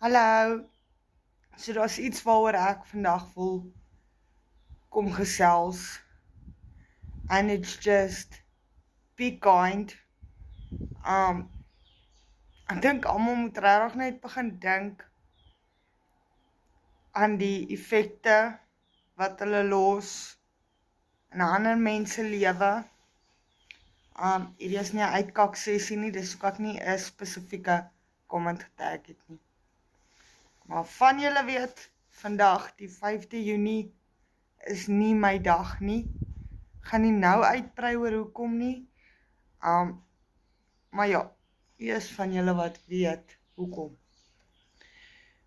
Hallo, so daar's iets waaroor ek vandag wil kom gesels, and it's just be kind. Ek dink almal moet regtig net begin dink aan die effekte wat hulle los in ander mense lewe. Hierdie is nie 'n uitkak sessie nie, dis hoekom ek nie 'n spesifieke comment getag het nie. Maar van julle weet, vandag die 5de Junie is nie my dag nie. Gaan nie nou uitbrei oor hoekom nie. Maar ja, is van julle wat weet hoekom.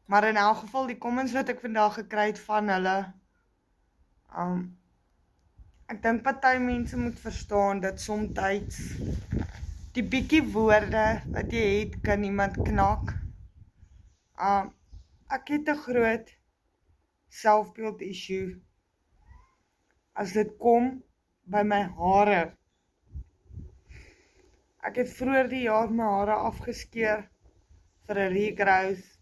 Maar in elk geval die comments wat ek vandag gekry het van hulle, ek dink party mense moet verstaan dat somtyds die bietjie woorde wat jy het kan iemand knak. Ek het 'n groot selfbeeld issue as dit kom by my hare. Ek het vroeër die jaar my hare afgeskeer vir 'n regrowth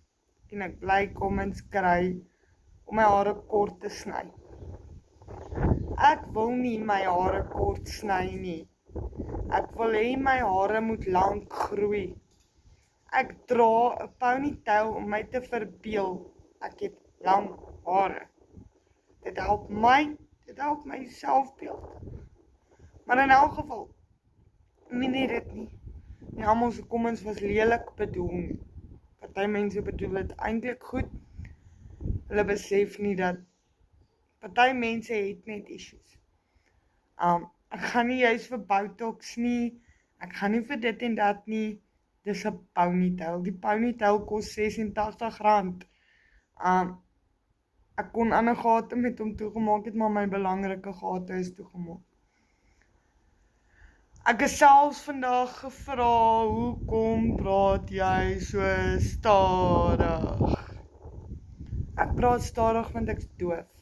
en ek bly comments kry om my hare kort te sny. Ek wil nie my hare kort sny nie. Ek wil hê my hare moet lank groei. Ek dra 'n ponytail om my te verbeel ek het lang hare. Dit help my selfbeeld. Maar in elk geval, nie dit nie. Nie almal se comments was lelik bedoel nie. Party mense bedoel dit eintlik goed. Hulle besef nie dat party mense het net issues. Ek gaan nie juist vir Botox nie. Ek gaan nie vir dit en dat nie. Dis 'n ponytail. Die ponytail kos R86. Ek kon ander gate met hom toegemaak het, maar my belangrike gate is toegemaak. Ek is selfs vandag gevra, hoekom praat jy so stadig? Ek praat stadig want ek's doof.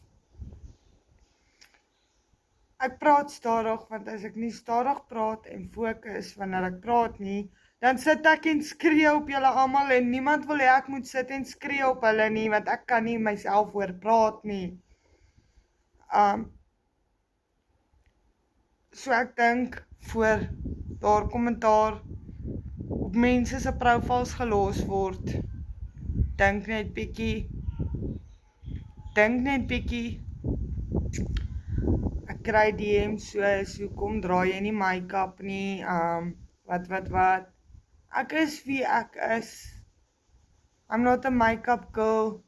Ek praat stadig want as ek nie stadig praat en fokus wanneer ek praat nie, dan sit ek en skree op julle almal en niemand wil hê ek moet sit en skree op hulle nie, want ek kan nie myself hoor praat nie. So ek dink voor daar kommentaar op mense se profiles gelos word, dink net bietjie. Ek kry DM's soos, hoekom dra jy nie make-up nie, wat. Ek is wie ek is. I'm not a make-up girl.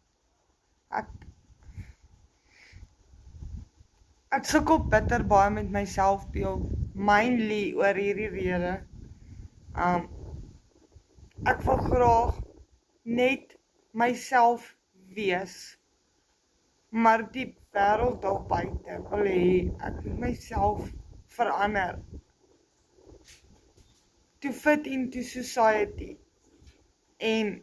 Ek sukkel bitter baie met my selfbeeld, mainly oor hierdie rede. Ek wil graag net myself wees, maar die wêreld daar buite wil hê ek moet myself verander to fit into society. En